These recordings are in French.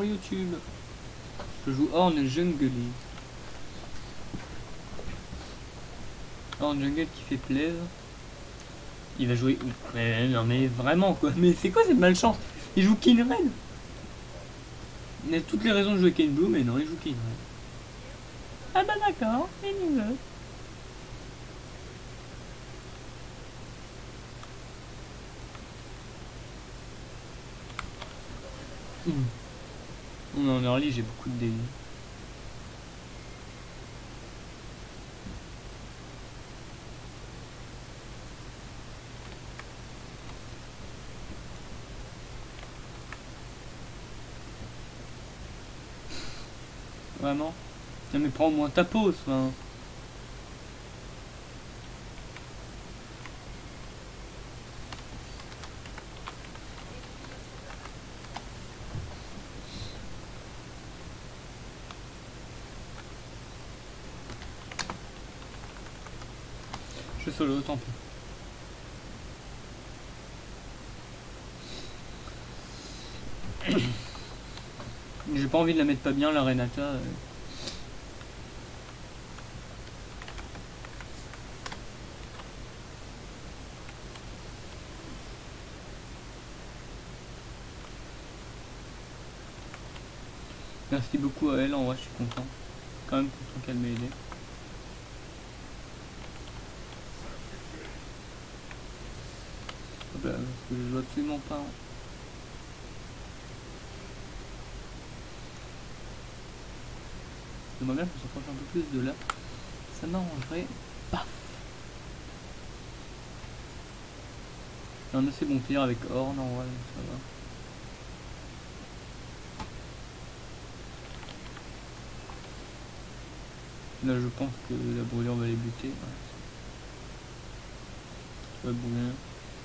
YouTube. Je joue Horn Jungle. Horn Jungle qui fait plaisir. Il va jouer. Non mais vraiment quoi. Mais c'est quoi cette malchance? Il joue Kinren. Il a toutes les raisons de jouer Kane Blue, mais non, il joue Kinren. Ah bah d'accord, il y veut. On est en early, j'ai beaucoup de délits. Vraiment. Non mais prends au moins ta pause, hein. Je solo, tant pis. J'ai pas envie de la mettre pas bien, la Renata. Merci beaucoup à elle, en vrai, je suis content. Quand même content qu'elle m'ait aidé. Bah, parce que je joue absolument pas. J'aimerais bien qu'on s'approche un peu plus de là. Ça m'arrangerait. Paf. J'ai un assez bon tir avec Horn en vrai, donc ça va. Là je pense que la brûlure va les buter. Ouais. Tout va bien.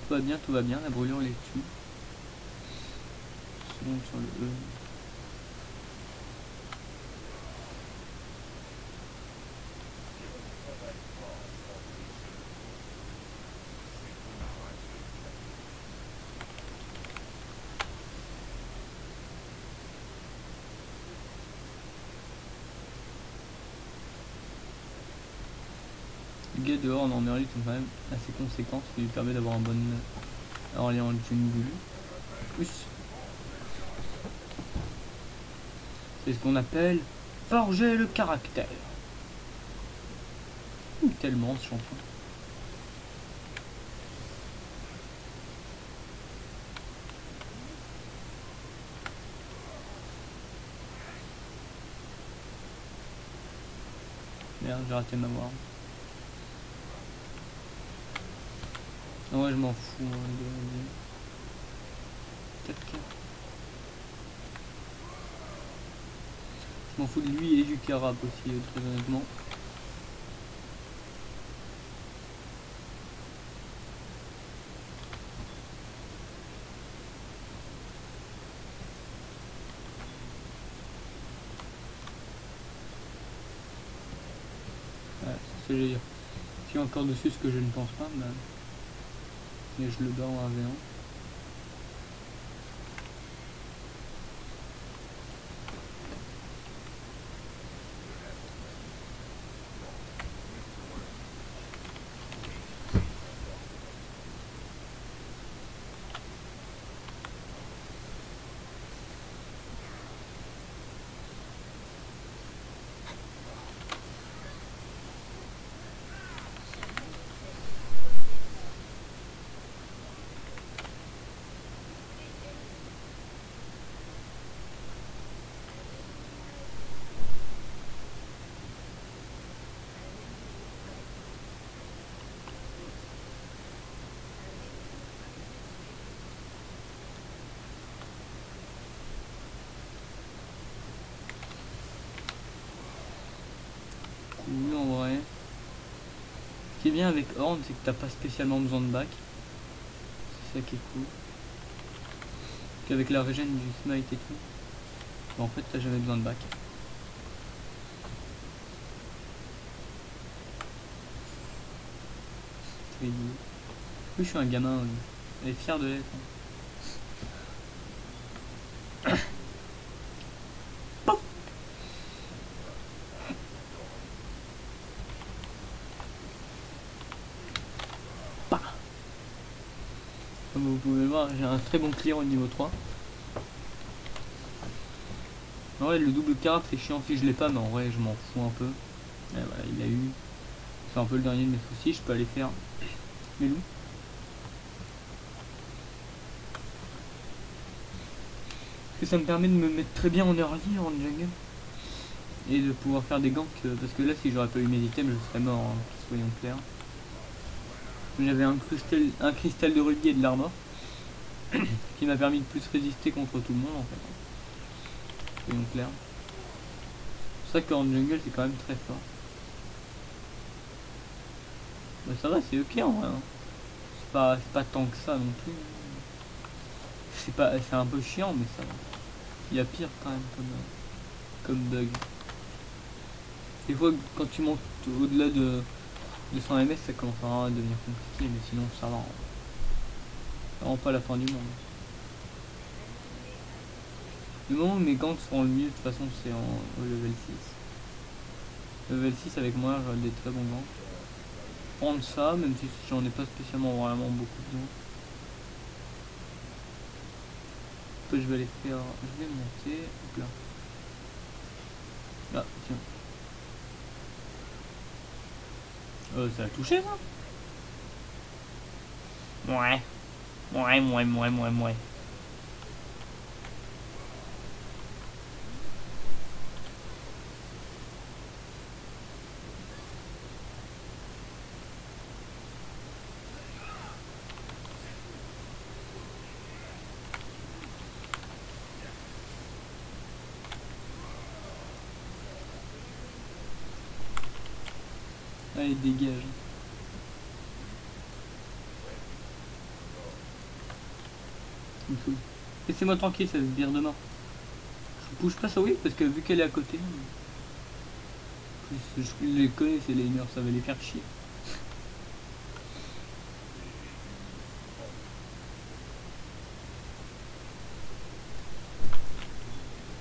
Tout va bien, tout va bien. La brûlure les tue. Seconde sur le E. Les gars de Horn en early sont quand même assez conséquents, ce qui lui permet d'avoir un bon early en jungle. Oui. C'est ce qu'on appelle forger le caractère. Tellement ce champion. Merde, j'ai raté ma mort. Ah ouais, je m'en fous. Hein, 4K. Je m'en fous de lui et du Karab aussi, très honnêtement. Ouais, c'est ce que je veux dire. Si encore dessus ce que je ne pense pas, bah, et je le bats en 1v1. Oui, en vrai. Ce qui est bien avec Horn, c'est que t'as pas spécialement besoin de back. C'est ça qui est cool. Qu'avec la régène du smite et tout, bah, en fait t'as jamais besoin de back. Oui, je suis un gamin. Elle est fière de l'être. clear, j'ai un très bon clear au niveau 3. En vrai le double carafe c'est chiant si je l'ai pas, mais en vrai je m'en fous un peu. Et voilà, il a eu. C'est un peu le dernier de mes soucis, je peux aller faire mes loups. Parce que ça me permet de me mettre très bien en early en jungle. Et de pouvoir faire des ganks, parce que là si j'aurais pas eu mes items je serais mort, hein, soyons clairs. J'avais un cristal de rubis et de l'armor qui m'a permis de plus résister contre tout le monde en fait. Soyons clairs. C'est pour ça qu'en jungle c'est quand même très fort. Bah ça va, c'est ok en vrai. Hein. C'est pas tant que ça non plus. C'est un peu chiant mais ça va. Il y a pire quand même comme bug. Des fois quand tu montes au-delà de 200 ms ça commence à devenir compliqué, mais sinon ça va. C'est vraiment pas la fin du monde. Le moment où mes ganks seront le mieux de toute façon c'est au level 6. Level 6 avec moi j'aurai des très bons ganks. Prendre ça même si j'en ai pas spécialement vraiment beaucoup besoin. Après je vais aller faire. Je vais monter. Hop là. Là, tiens. Ça a touché ça? Ouais. Ouais. Allez, dégage. Il me saoule. Laissez-moi tranquille, ça se vire de mort. Je bouge pas ça, oui, parce que vu qu'elle est à côté. Plus, je les connais, ces laners, ça va les faire chier.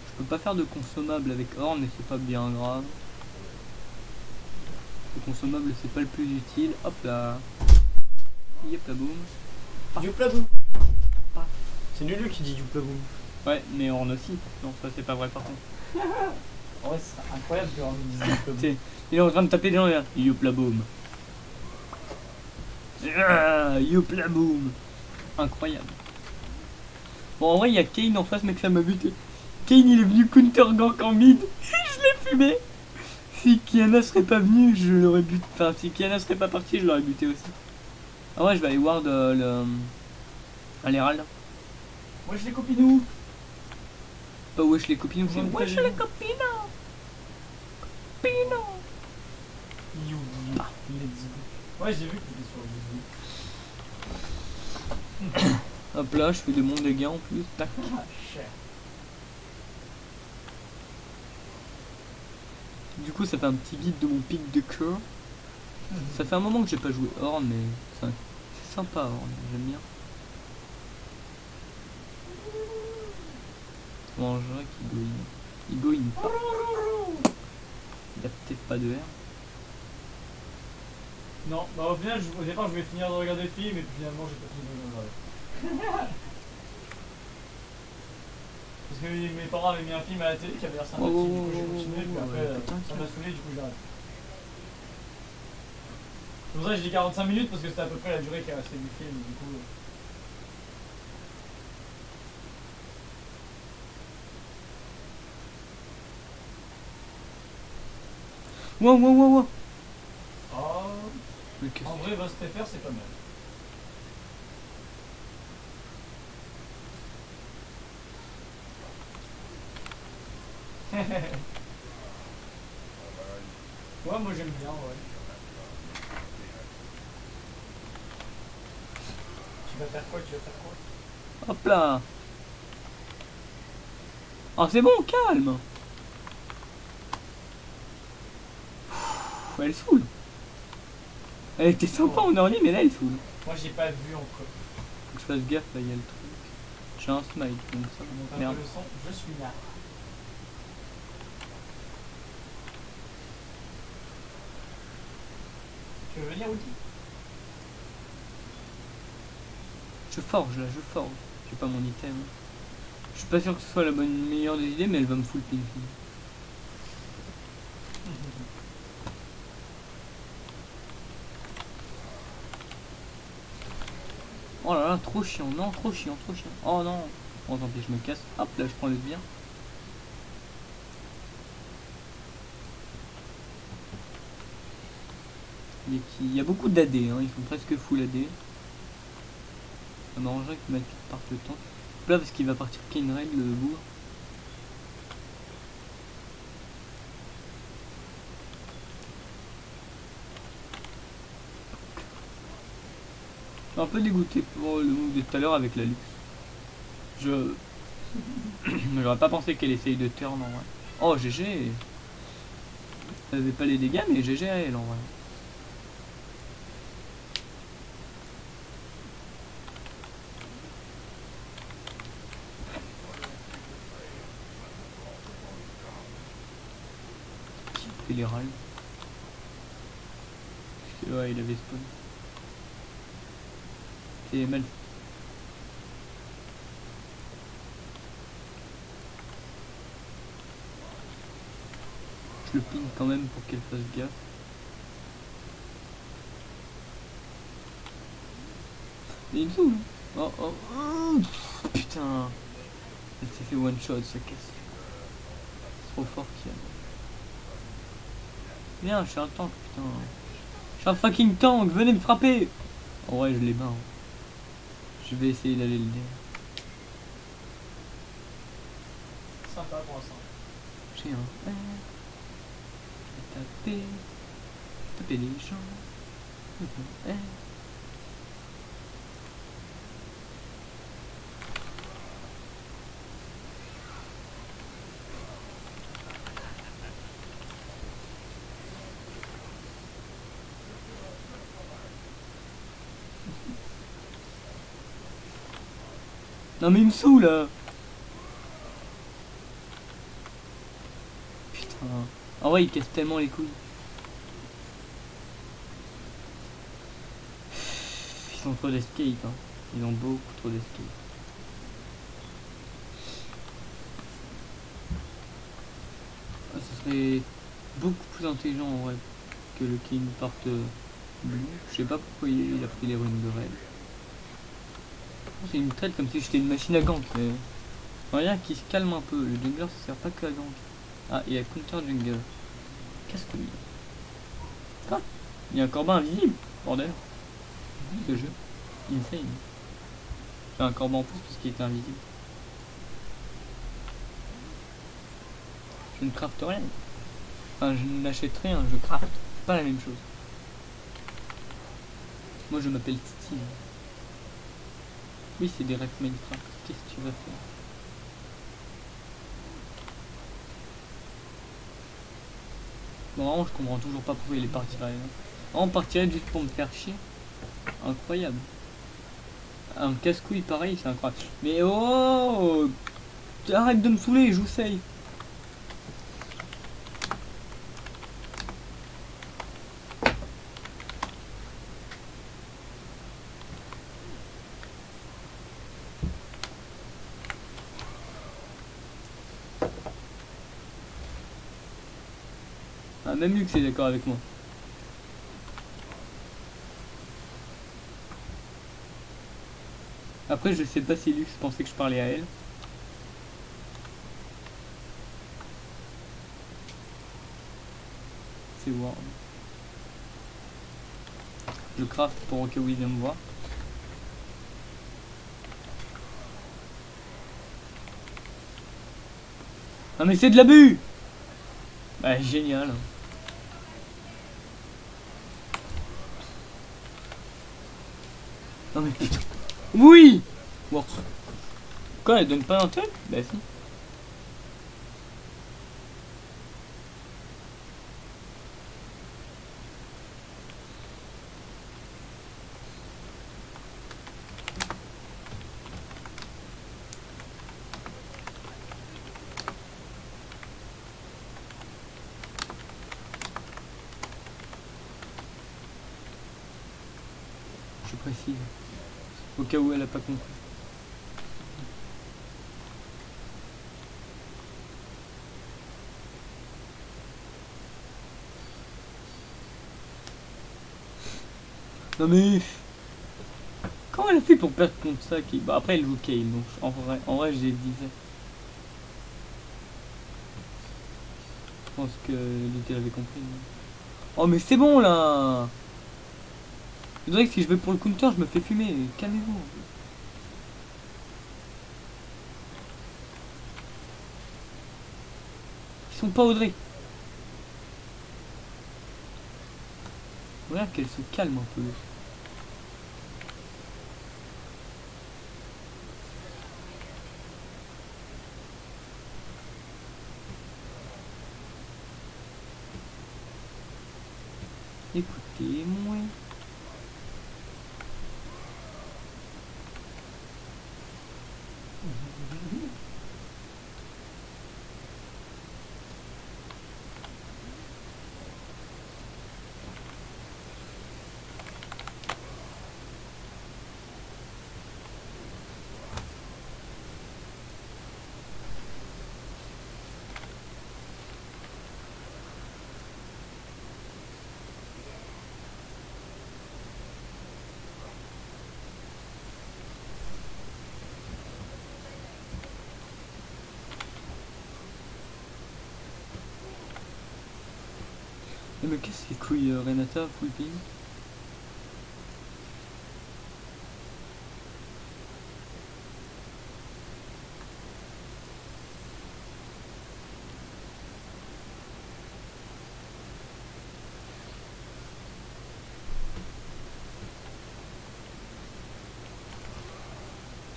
Je peux pas faire de consommable avec Horn, mais c'est pas bien grave. Le consommable, c'est pas le plus utile. Hop là. Yep là, boum. Youpla boum. C'est Lulu qui dit Youpla boum. Ouais, mais Horn aussi. Non, ça c'est pas vrai par contre. En vrai, c'est incroyable que Horn dise Youpla boum. Il est en train de taper des gens, là. Youp la boum. Youp la boum. Incroyable. Bon, en vrai, il y a Kane en face, mais que ça m'a buté. Kane, il est venu counter gank en mid. Je l'ai fumé. Si Kiana serait pas venu, je l'aurais buté. Enfin, si Kiana serait pas parti, je l'aurais buté aussi. Ah ouais, je vais aller ward l'Herald. Moi je les copie nous. Pas wesh les copines, c'est Ouais, wesh les copines. Copines. You, let's go. Ouais, j'ai vu que t'étais sur le jeu. Hop là, je fais des bons dégâts en plus. Tac. Ah, cher. Du coup, ça fait un petit guide de mon pic de cœur. Ça fait un moment que j'ai pas joué Horn, mais c'est sympa Horn, j'aime bien. Bon, je dirais qu'il goïne. Il goïne pas. Il a peut-être pas de R. Non, bah au final, au départ, je voulais finir de regarder le film, et puis finalement, j'ai pas fini de le regarder. Parce que mes parents avaient mis un film à la télé qui avait l'air sympathique, du coup j'ai continué, puis après, ça m'a saoulé, du coup j'ai arrêté. C'est pour ça que j'ai dit 45 minutes, parce que c'était à peu près la durée qui est restée du film, du coup. Wow. Oh, Mais qu'est-ce en vrai, Vostre FR, c'est pas mal. Ouais, moi j'aime bien, ouais. Tu vas faire quoi? Hop là. Ah c'est bon, calme. Elle saoule. Elle était sympa en early, mais là elle saoule. Moi j'ai pas vu encore. Faut que je fasse gaffe, là il y a le truc. J'ai un smite, donc ça On monte un merde. peu le son, je suis là. Tu veux venir, Wiki? Je forge là, je forge. J'ai pas mon item. Je suis pas sûr que ce soit la meilleure des idées, mais elle va me full ping. Oh là là, trop chiant, non, trop chiant, trop chiant. Oh non. Bon, tant pis, je me casse. Hop, là, je prends le sbire. Il y a beaucoup d'AD, hein, ils sont presque full AD. Ça m'arrangerait que ma fille parte le temps. Là, parce qu'il va partir Kinraid, le bourg. Je suis un peu dégoûté pour le move de tout à l'heure avec la luxe. J'aurais pas pensé qu'elle essaye de turn en vrai. Oh, GG. Elle avait pas les dégâts, mais GG à elle en vrai. Qui fait les râles. Parce que ouais, il avait spawn. C'est mal. Je le ping quand même pour qu'elle fasse gaffe. Mais il me saoule. Oh oh oh. Putain. Elle s'est fait one shot, ça casse. C'est trop fort qu'il y a. Viens, je suis un tank, putain. Je suis un fucking tank, venez me frapper. En vrai, je l'ai bas. Je vais essayer d'aller le dire. Sympa pour l'instant. J'ai un R. Je vais taper les gens. R. Non mais il me saoule là. Putain. En vrai il casse tellement les couilles. Ils ont trop d'escape hein. Ils ont beaucoup trop d'escape. Ah, ce serait beaucoup plus intelligent en vrai que le king parte blue. Je sais pas pourquoi il a pris les runes de raid. C'est une traite comme si j'étais une machine à gank mais... Rien qui se calme un peu, le jungler ça sert pas que à gank. Ah, il y a counter jungle. Casse-couille. Quoi? Il y a un corbin invisible, bordel. Ce jeu. Insane. J'ai un corbin en plus parce qu'il était invisible. Je ne crafte rien. Enfin, je n'achète rien, je crafte. C'est pas la même chose. Moi je m'appelle Steve. Oui, c'est des refs Minecraft. Qu'est-ce que tu vas faire? Bon, vraiment, je comprends toujours pas pourquoi il est parti là. On partirait juste pour me faire chier. Incroyable. Un casse-couille pareil, c'est incroyable. Mais oh! Arrête de me saouler, je vous safe. Ah, même Luc c'est d'accord avec moi. Après, je sais pas si Lux pensait que je parlais à elle. C'est Ward. Je craft pour que William me voit. Ah mais c'est de l'abus! Bah génial. Non mais putain. Oui! Wow. Quoi, elle donne pas un tel? Bah si. Je précise. Au cas où elle a pas compris. Non mais... Comment elle a fait pour perdre contre ça qui... Bah après elle joue Kale, donc en vrai j'ai dit ça. Je pense que Little avait compris. Oh mais c'est bon là. Je dirais que si je vais pour le counter, je me fais fumer. Calmez-vous. Ils sont pas Audrey. Regarde qu'elle se calme un peu. Écoutez-moi. Elle me casse les couilles, Renata, full ping.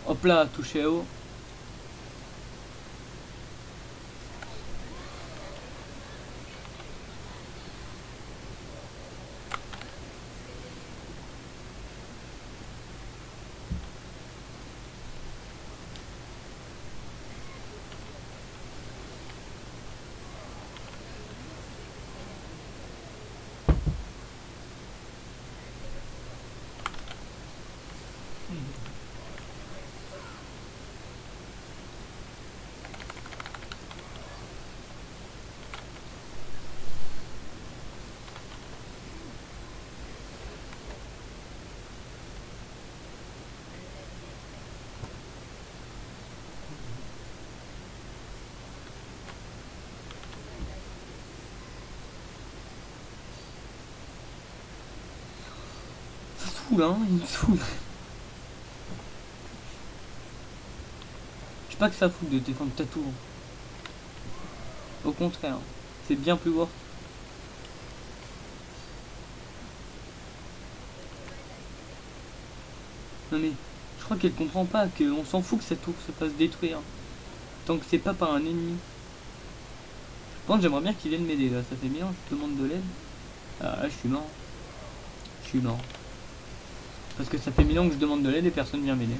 Hop là, touché à haut. Ça saoule, hein, il me saoule. Je sais pas que ça fout de défendre ta tour. Au contraire, c'est bien plus worth. Non mais, je crois qu'elle comprend pas qu'on s'en fout que cette tour se fasse détruire. Tant que c'est pas par un ennemi. Par contre, j'aimerais bien qu'il vienne m'aider là, ça fait bien, je demande de l'aide. Ah là, je suis mort. Je suis mort. Parce que ça fait 1000 ans que je demande de l'aide et personne vient m'aider.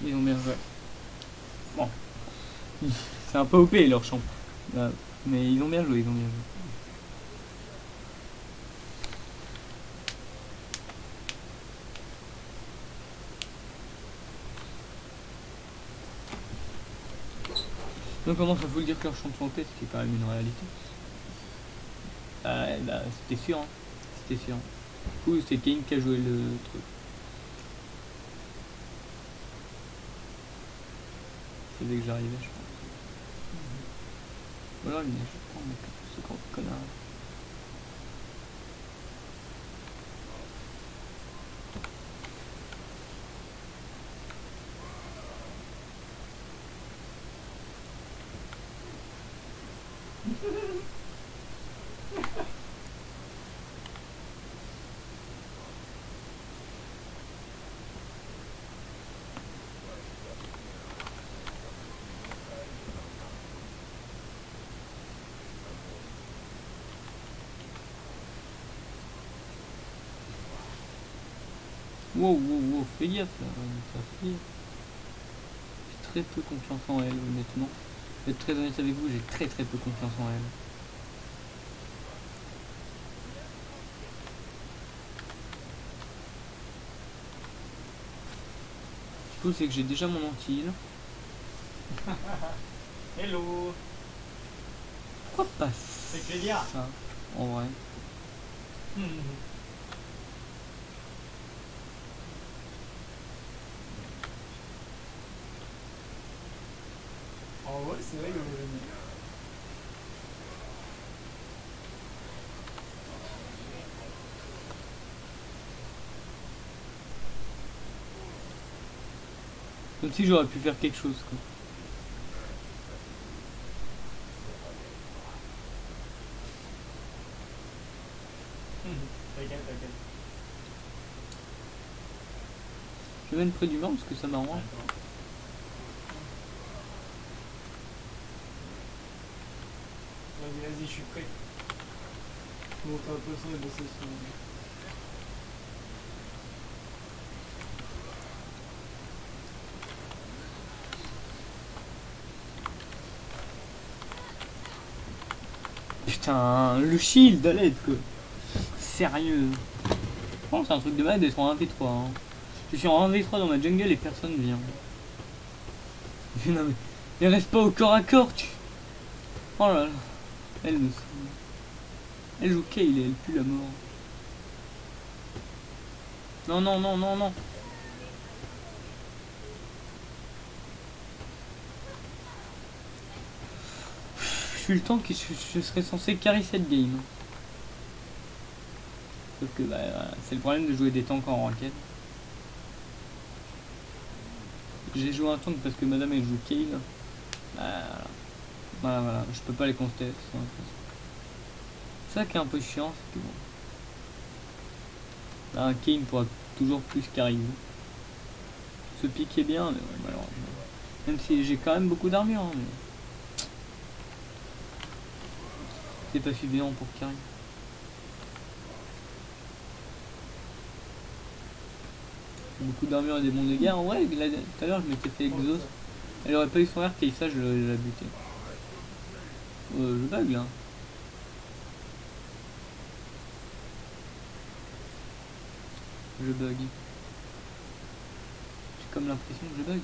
Ils ont bien joué. Bon. C'est un peu OP leur champ. Là. Mais ils ont bien joué, ils ont bien joué. Donc comment ça faut le dire que leur champ sont OP, ce qui est quand même une réalité. Ah bah c'était sûr, hein. C'était sûr. Du coup c'est Kane qui a joué le truc. C'est dès que j'arrivais je pense. Voilà une neige, je prends ce grand connard. Wow, wow, wow, fais gaffe là, ça fait. très peu confiance en elle, honnêtement. Je vais être très honnête avec vous, j'ai très peu confiance en elle. Du coup, c'est que j'ai déjà mon anti-heal. Hello. Pourquoi pas C'est Clélia. ça, en vrai? En vrai, c'est vrai que Comme si j'aurais pu faire quelque chose, quoi. T'inquiète. Je vais mettre près du mur parce que ça m'arrange. Vas-y, je suis prêt. Bon, t'as l'impression de bosser sur... Putain, le shield à l'aide, quoi. Sérieux. Je pense que c'est un truc de malade d'être en 1v3. Hein. Je suis en 1v3 dans ma jungle et personne vient. Non mais reste pas au corps à corps, tu... Oh là là. Elle me... Elle joue Kayle et elle pue la mort. Non. Je suis le temps que je serais censé carry cette game. Sauf que bah, voilà, c'est le problème de jouer des tanks en ranked. J'ai joué un tank parce que madame elle joue Kayle. Voilà, je peux pas les contester. C'est ça qui est un peu chiant, c'est que bon. Là, un Kayle pourra toujours plus carry. Ce pic est bien, mais ouais, malheureusement. Même si j'ai quand même beaucoup d'armure, hein, mais... C'est pas suffisant pour carry. Beaucoup d'armure et des bons dégâts. En vrai, tout à l'heure je m'étais fait exhaust. Elle aurait pas eu son arc et ça je l'aurais buté. Je bug là. Je bug. J'ai comme l'impression que je bug.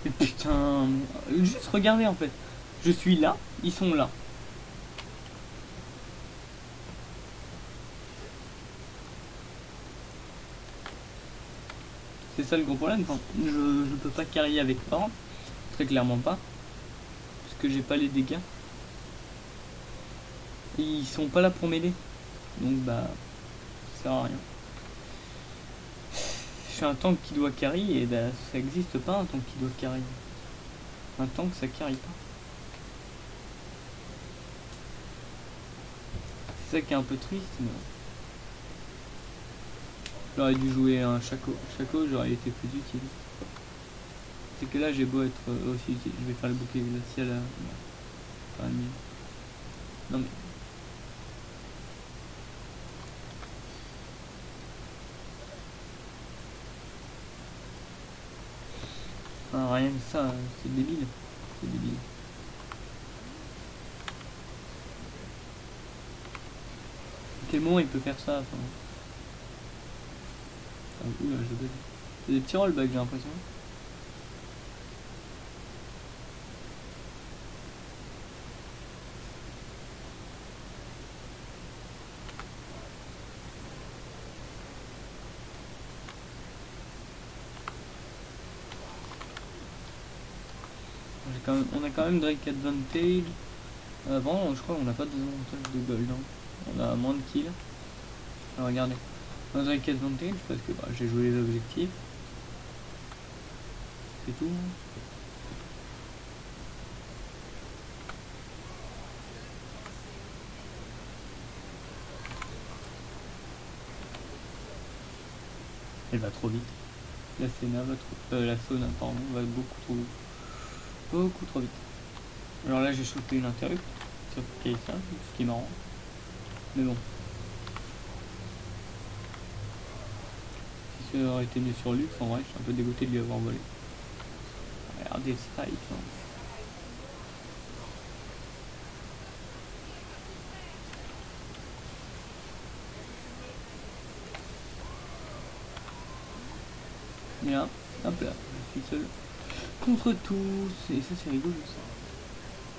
Mais putain, juste regardez en fait. Je suis là, ils sont là. C'est ça le gros problème. Enfin, je peux pas carry avec pas. Très clairement pas. Parce que j'ai pas les dégâts. Et ils sont pas là pour m'aider. Donc bah, ça sert à rien. Je suis un tank qui doit carry et bah, ça existe pas un tank qui doit carry. Un tank ça carry pas. C'est ça qui est un peu triste, mais... J'aurais dû jouer un Shaco. Shaco, j'aurais été plus utile. C'est que là, j'ai beau être aussi utile. Je vais faire le bouclier glacial là. Pas mieux. Non mais... Ah, rien que ça, c'est débile. C'est débile. À quel moment il peut faire ça enfin... Oula, je bug. C'est des petits rollbacks, j'ai l'impression. On a quand même Drake Advantage. Bon, je crois qu'on n'a pas de désavantage de gold. Hein. On a moins de kills. Alors regardez. On a Drake Advantage parce que bah, j'ai joué les objectifs. c'est tout. Elle va trop vite. La Senna va trop... la Sona, pardon, va beaucoup trop vite. Beaucoup trop vite. Alors là, j'ai chopé une interrupt sur Kaisa, ce qui est marrant. Mais bon. Si ça aurait été mieux sur Lux, en vrai, je suis un peu dégoûté de lui avoir volé. Regardez ça, il fait. Bien, hop là, je suis seul contre tous, et ça c'est rigolo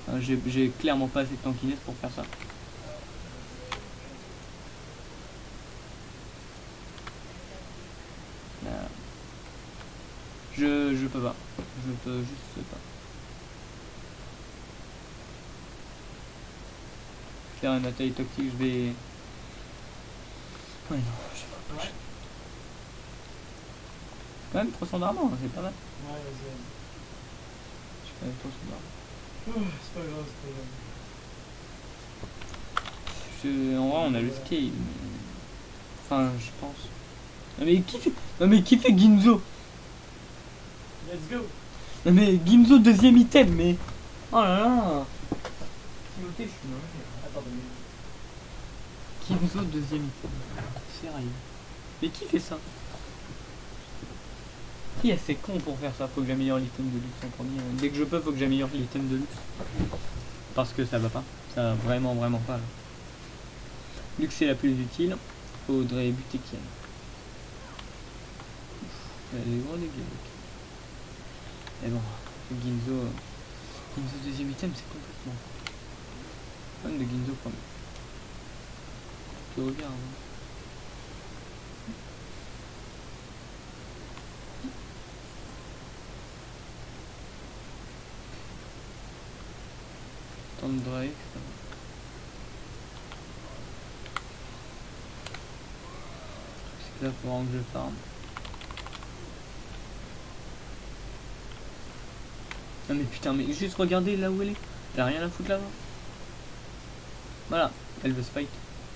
ça. J'ai clairement pas assez de tankiness pour faire ça. Là. Je peux pas, je peux juste pas. Faire une bataille toxique, je vais... Ouais non, je sais pas. Ouais. Quand même 300 d'armure, hein, c'est pas mal. Ouais, vas-y. J'ai quand même 300 d'armure. C'est pas grave, c'est pas grave. En vrai on a le scale, mais... Enfin je pense. Non mais qui fait... Non mais qui fait Ginzo? Let's go. Non mais Ginzo deuxième item, mais... Oh là là. Piloté, je suis mauvais. Attends, Ginzo deuxième item. Sérieux. Mais qui fait ça? Qui est assez con pour faire ça? Faut que j'améliore l'item de luxe en premier. Dès que je peux, faut que j'améliore l'item de luxe. Parce que ça va pas. Ça va vraiment pas là. Luxe est la plus utile. Faudrait buter Kian. Elle est gros dégâts. Mais bon, Ginzo deuxième item, c'est complètement fan de Ginzo quand même. Tu regardes. Tant de drive. C'est que là, faut vraiment que je farm. Non mais putain, mais juste regardez là où elle est. Elle a rien à foutre là-bas. Voilà, elle veut se fight.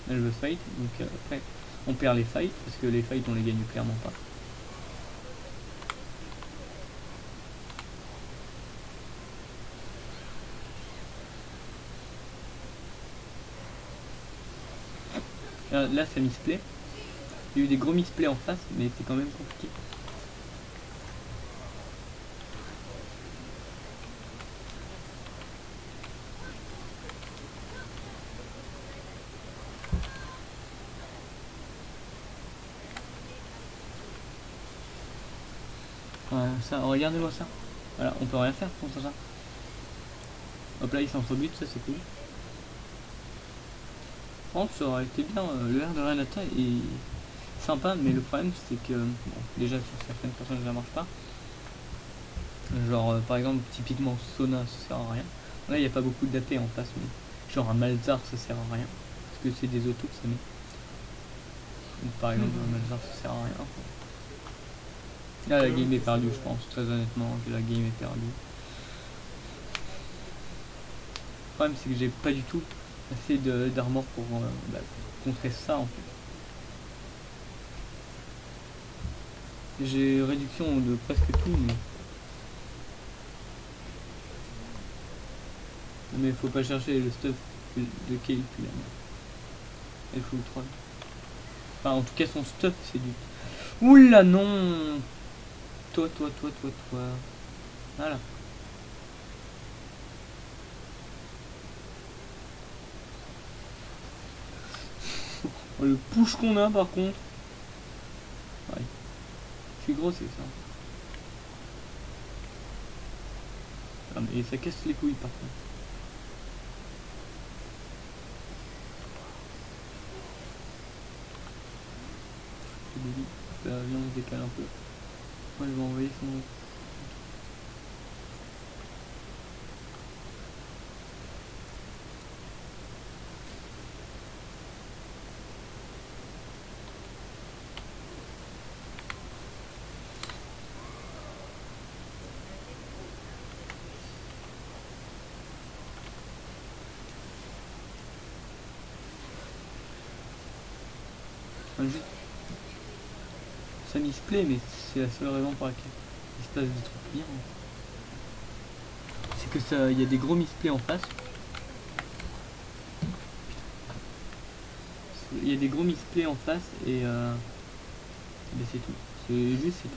Elle veut se fight, donc après on perd les fights, parce que les fights on les gagne clairement pas. Là ça misplay. Il y a eu des gros misplays en face, mais c'est quand même compliqué. Ça, regardez-moi ça. Voilà, on peut rien faire contre ça. Hop là, il s'entre-bute, ça c'est cool. Par contre, ça aurait été bien. Le R de Renata est sympa, mais le problème c'est que, bon, déjà sur certaines personnes ça marche pas. Genre, par exemple, typiquement Sona, ça sert à rien. Là, il n'y a pas beaucoup d'AP en face, mais genre un Malzar, ça sert à rien. Parce que c'est des autos que ça met. Donc, par exemple, un Malzar, ça sert à rien. Là, la game est perdue, je pense, très honnêtement, que la game est perdue. Le problème, c'est que j'ai pas du tout assez d'armor pour contrer ça, en fait. J'ai réduction de presque tout, mais faut pas chercher le stuff de Kale puis là. Elle fout le troll. Enfin, en tout cas, son stuff, c'est du... Oula, non. Toi. Voilà. Le push qu'on a, par contre. Ouais. Je suis gros, c'est ça. Ah, mais ça casse les couilles, par contre. Là, viens, on se décale un peu. Moi, je vais envoyer son... Enfin, juste... Ça misplay, mais c'est la seule raison pour laquelle il se passe des trucs bien. C'est que ça, il y a des gros misplays en face. Il y a des gros misplays en face et ben c'est tout. C'est tout.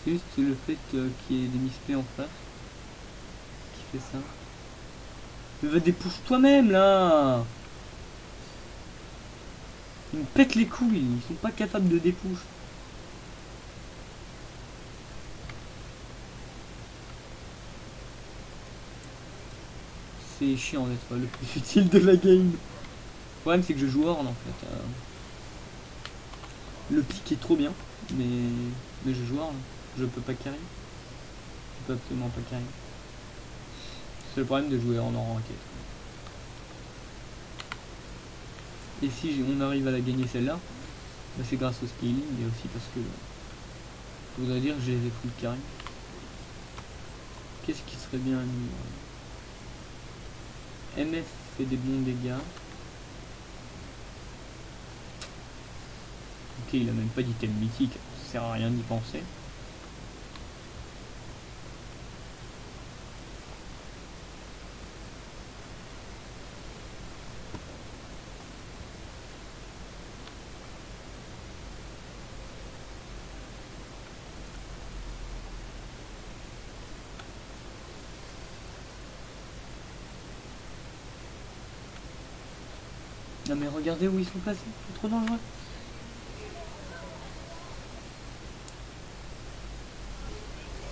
C'est juste le fait qu'il y ait des misplays en face qui fait ça. Mais va dépouche toi-même là. Ils me pètent les couilles, ils sont pas capables de dépouche. C'est chiant d'être le plus utile de la game. Le problème c'est que je joue Horn en fait. Le pic est trop bien, mais je joue Horn. Je peux pas carry. Je peux absolument pas carry. C'est le problème de jouer en ranked. Et si on arrive à la gagner celle-là, bah c'est grâce au scaling et aussi parce que je voudrais dire que j'ai les full carry. Qu'est-ce qui serait bien à nous? MF fait des bons dégâts. Ok, il a même pas d'item mythique, ça sert à rien d'y penser. Non mais regardez où ils sont placés, c'est trop dangereux.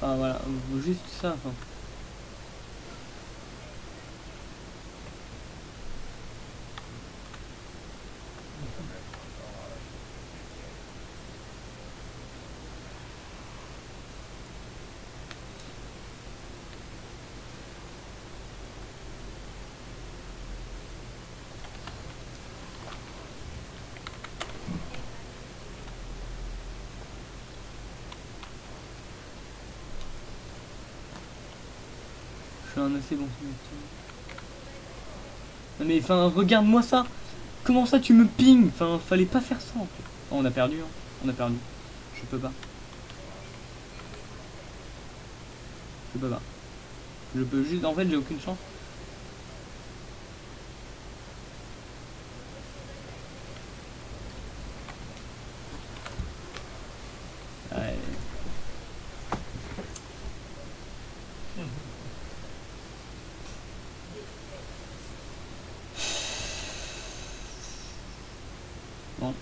Ah voilà, juste ça. Enfin. Je suis un assez bon sélecteur. Non mais enfin, regarde-moi ça. Comment ça tu me ping? Enfin, fallait pas faire ça en fait. Oh, on a perdu, hein. On a perdu. Je peux pas. Je peux pas. Je peux juste... En fait, j'ai aucune chance. Ouais. Bon.